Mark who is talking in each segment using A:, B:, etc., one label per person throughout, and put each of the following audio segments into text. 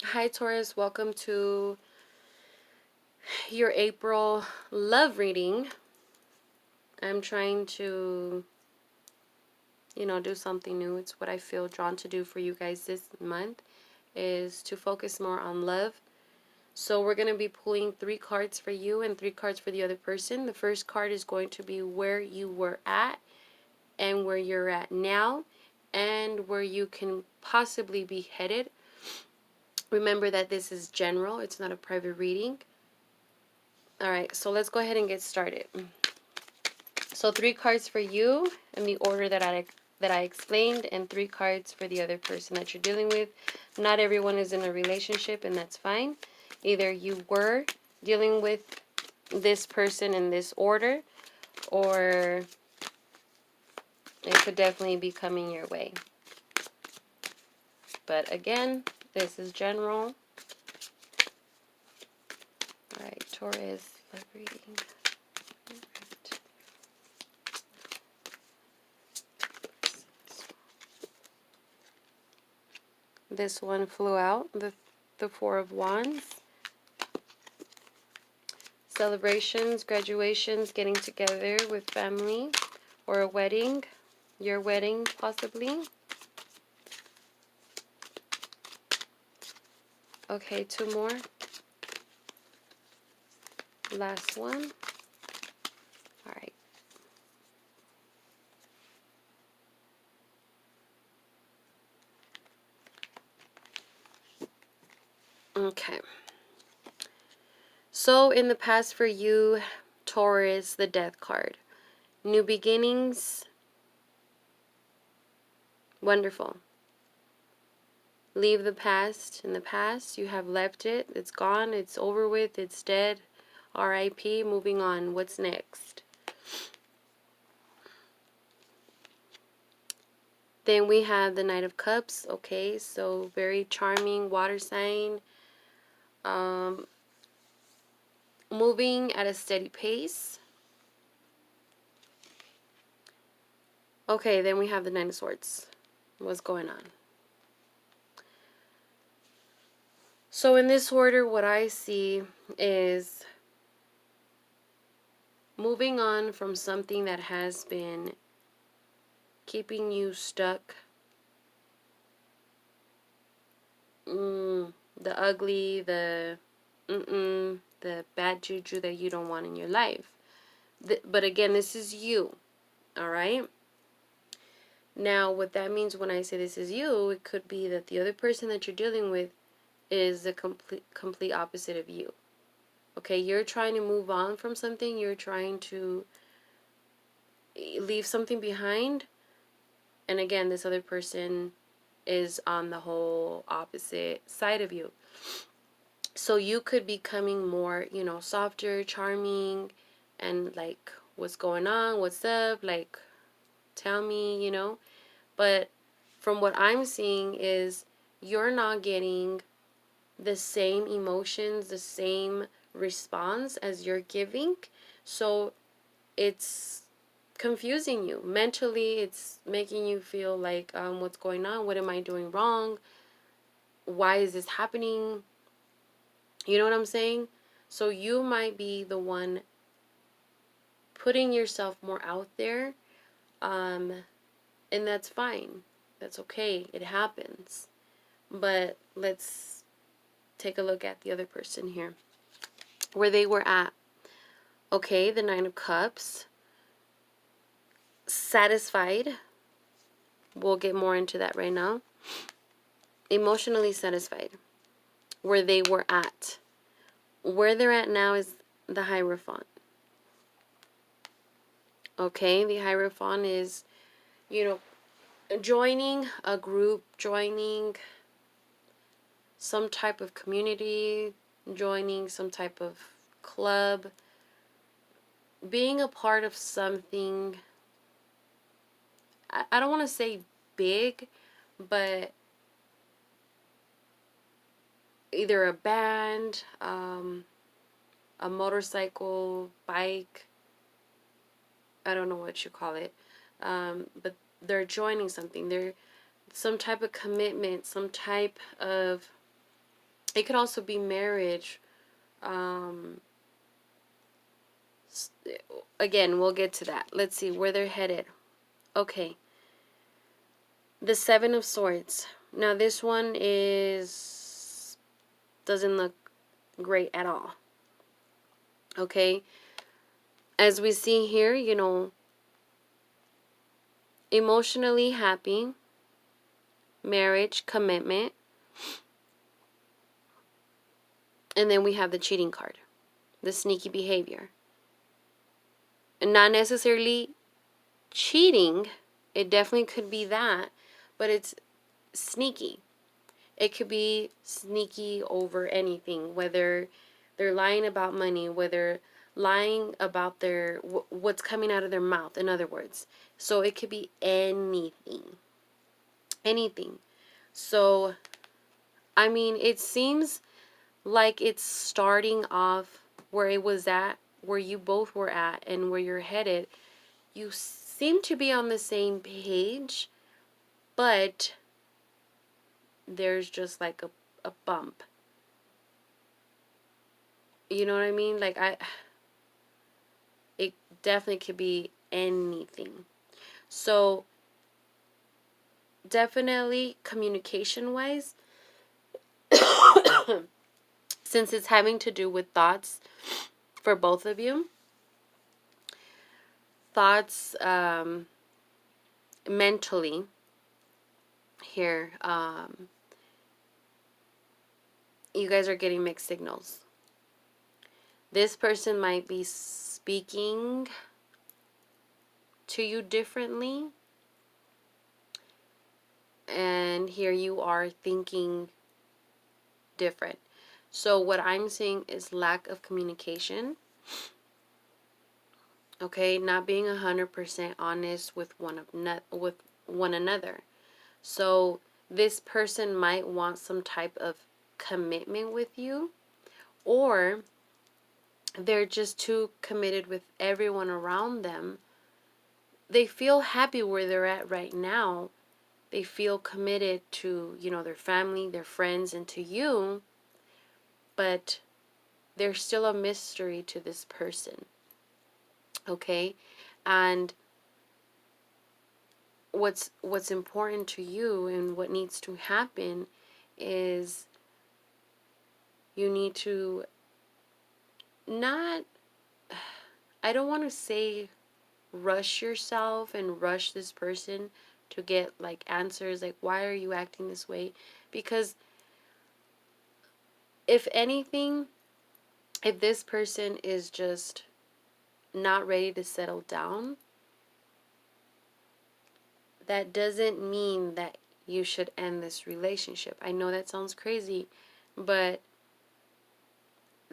A: Hi, Taurus. Welcome to your April love reading. I'm trying to, do something new. It's what I feel drawn to do for you guys this month is to focus more on love. So we're going to be pulling 3 cards for you and 3 cards for the other person. The first card is going to be where you were at and where you're at now and where you can possibly be headed. Remember that this is general. It's not a private reading. All right, so let's go ahead and get started. So 3 cards for you in the order that I explained, and 3 cards for the other person that you're dealing with. Not everyone is in a relationship, and that's fine. Either you were dealing with this person in this order, or it could definitely be coming your way. But again, this is general. All right, Taurus, love reading. This one flew out, the Four of Wands. Celebrations, graduations, getting together with family, or a wedding, your wedding possibly. Okay, 2 more. Last one. All right. Okay. So in the past for you, Taurus, the Death card. New beginnings. Wonderful. Leave the past in the past. You have left it. It's gone. It's over with. It's dead. R.I.P. Moving on. What's next? Then we have the Knight of Cups. Okay, so very charming water sign. Moving at a steady pace. Okay, then we have the Nine of Swords. What's going on? So in this order, what I see is moving on from something that has been keeping you stuck. The ugly, the the bad juju that you don't want in your life. But again, this is you, all right? Now, what that means when I say this is you, it could be that the other person that you're dealing with is the complete opposite of you. Okay, you're trying to move on from something, you're trying to leave something behind, and again, this other person is on the whole opposite side of you. So you could be becoming more, softer, charming, and like, what's going on, what's up, like, tell me, but from what I'm seeing is you're not getting the same emotions, the same response as you're giving. So it's confusing you. Mentally, it's making you feel like, what's going on? What am I doing wrong? Why is this happening? You know what I'm saying? So you might be the one putting yourself more out there. And that's fine. That's okay. It happens. But let's take a look at the other person here. Where they were at. Okay, the Nine of Cups. Satisfied. We'll get more into that right now. Emotionally satisfied. Where they were at. Where they're at now is the Hierophant. Okay, the Hierophant is, joining a group, joining some type of community, joining some type of club, being a part of something. I don't want to say big, but either a band, a motorcycle, bike, I don't know what you call it, but they're joining something. They're some type of commitment, some type of It could also be marriage. Again, we'll get to that. Let's see where they're headed. Okay. The Seven of Swords. Now this one doesn't look great at all. Okay. As we see here, emotionally happy, marriage, commitment, and then we have the cheating card, the sneaky behavior. And not necessarily cheating, it definitely could be that, but it's sneaky. It could be sneaky over anything, whether they're lying about money, whether lying about what's coming out of their mouth, in other words. So it could be anything. Anything. So, I mean, it seems like it's starting off where it was at, where you both were at, and where you're headed. You seem to be on the same page, but there's just like a bump. You know what I mean? Like, it definitely could be anything. So, definitely communication wise, since it's having to do with thoughts for both of you, thoughts mentally here, you guys are getting mixed signals. This person might be speaking to you differently, and here you are thinking different. So what I'm seeing is lack of communication. Okay, not being 100% honest with one another. So this person might want some type of commitment with you, or they're just too committed with everyone around them. They feel happy where they're at right now. They feel committed to, their family, their friends, and to you, but there's still a mystery to this person. Okay? And what's important to you and what needs to happen is you need to not, I don't want to say rush yourself and rush this person to get like answers like, why are you acting this way? Because if anything, if this person is just not ready to settle down, that doesn't mean that you should end this relationship. I know that sounds crazy, but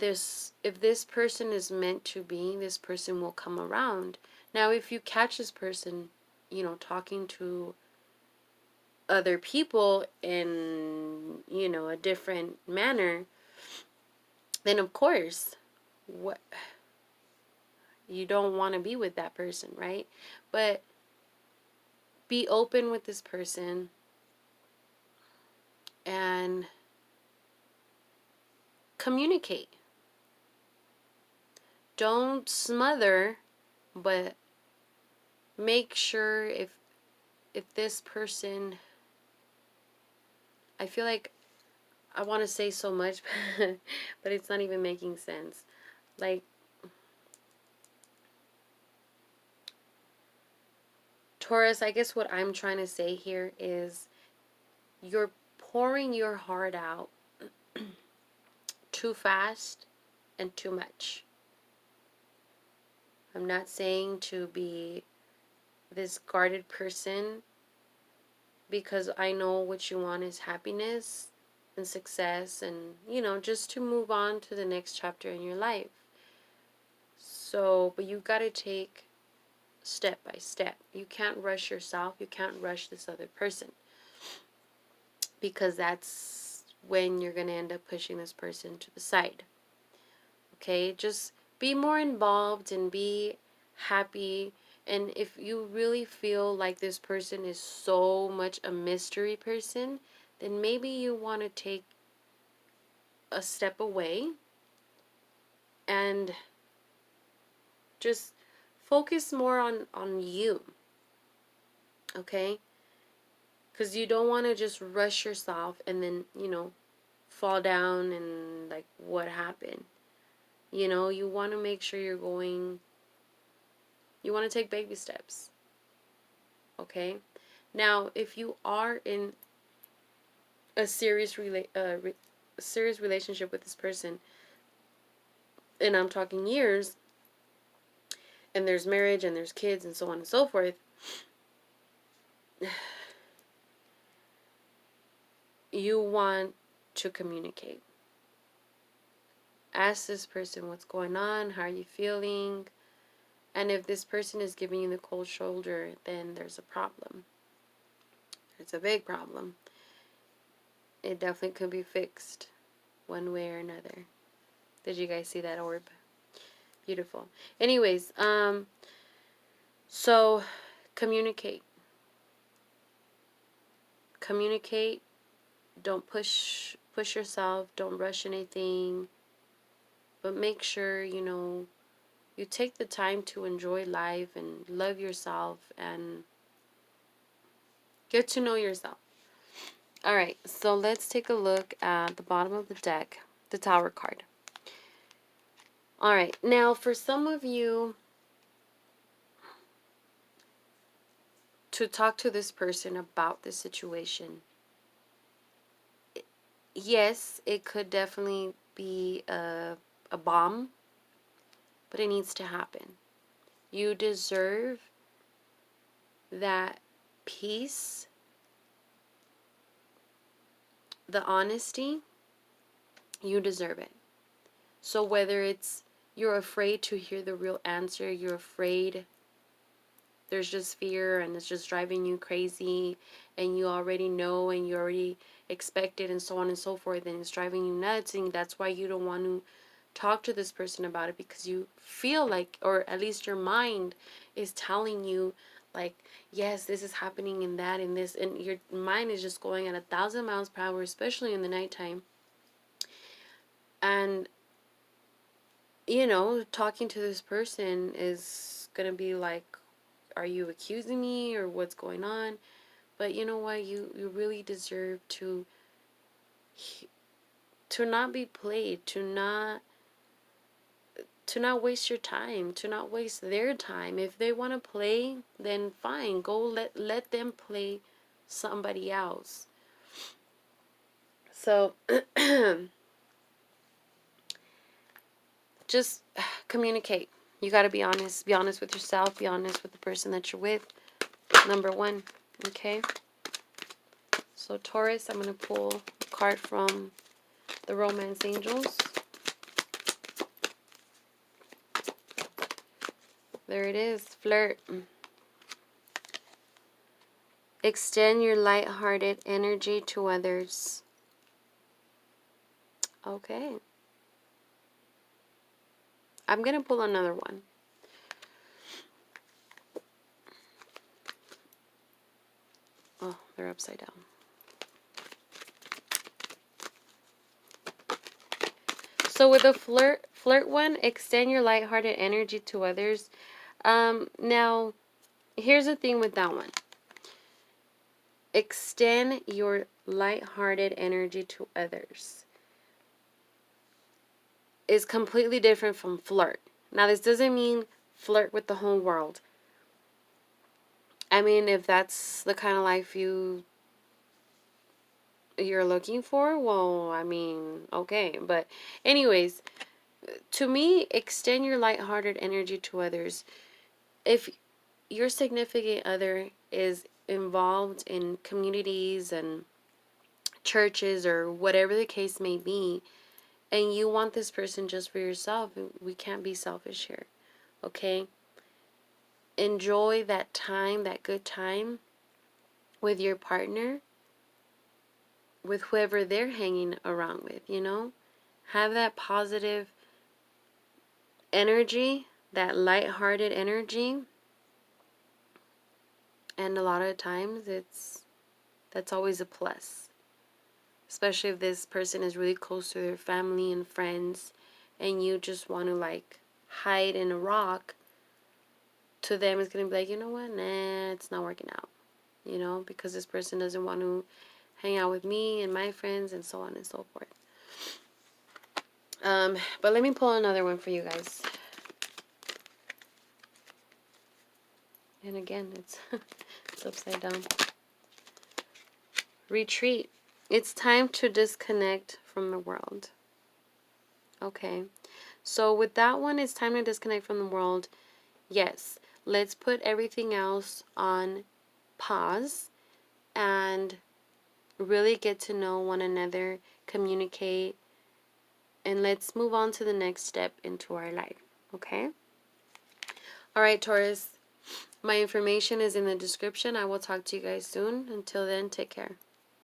A: if this person is meant to be, this person will come around. Now, if you catch this person, talking to other people in, a different manner, then of course, what you don't want to be with that person, right? But be open with this person and communicate. Don't smother, but make sure if this person, I feel like I want to say so much, but it's not even making sense. Like, Taurus, I guess what I'm trying to say here is you're pouring your heart out too fast and too much. I'm not saying to be this guarded person, because I know what you want is happiness and success and, just to move on to the next chapter in your life. So, but you got to take step by step. You can't rush yourself. You can't rush this other person, because that's when you're going to end up pushing this person to the side. Okay? Just be more involved and be happy. And if you really feel like this person is so much a mystery person, then maybe you want to take a step away and just focus more on you, okay? Because you don't want to just rush yourself and then, fall down and like what happened. You want to make sure you want to take baby steps, okay? Now, if you are in a serious relationship with this person, and I'm talking years, and there's marriage and there's kids and so on and so forth, you want to communicate. Ask this person what's going on, how are you feeling, and if this person is giving you the cold shoulder, then there's a problem. It's a big problem. It definitely could be fixed one way or another. Did you guys see that orb? Beautiful. Anyways, so communicate. Communicate. Don't push yourself. Don't rush anything. But make sure, you take the time to enjoy life and love yourself and get to know yourself. All right, so let's take a look at the bottom of the deck, the Tower card. All right, now for some of you to talk to this person about this situation, yes, it could definitely be a bomb, but it needs to happen. You deserve that peace, the honesty. You deserve it. So whether it's you're afraid to hear the real answer, you're afraid, there's just fear and it's just driving you crazy, and you already know and you already expect it and so on and so forth, and it's driving you nuts, and that's why you don't want to talk to this person about it, because you feel like, or at least your mind is telling you like, yes, this is happening and that and this, and your mind is just going at 1,000 miles per hour, especially in the nighttime. And talking to this person is gonna be like, are you accusing me or what's going on? But you know what? You really deserve to not be played, to not waste your time, to not waste their time. If they want to play, then fine. Go let them play somebody else. So just communicate. You got to be honest. Be honest with yourself. Be honest with the person that you're with. Number one. Okay? So Taurus, I'm going to pull a card from the Romance Angels. There it is. Flirt. Extend your light-hearted energy to others. Okay. I'm going to pull another one. Oh, they're upside down. So with the flirt one, extend your lighthearted energy to others. Now, here's the thing with that one. Extend your lighthearted energy to others is completely different from flirt. Now, this doesn't mean flirt with the whole world. I mean, if that's the kind of life you're looking for, well, I mean, okay. But anyways, to me, extend your lighthearted energy to others. If your significant other is involved in communities and churches or whatever the case may be, and you want this person just for yourself, we can't be selfish here, okay? Enjoy that time, that good time with your partner, with whoever they're hanging around with, Have that positive energy, that lighthearted energy. And a lot of times that's always a plus. especially if this person is really close to their family and friends, and you just want to like hide in a rock. To them, it's gonna be like, you know what, nah, it's not working out, you know, because this person doesn't want to hang out with me and my friends, and so on and so forth. But let me pull another one for you guys. And again, it's it's upside down. Retreat. It's time to disconnect from the world. Okay. So with that one, it's time to disconnect from the world. Yes. Let's put everything else on pause and really get to know one another, communicate, and let's move on to the next step into our life. Okay? All right, Taurus. My information is in the description. I will talk to you guys soon. Until then, take care.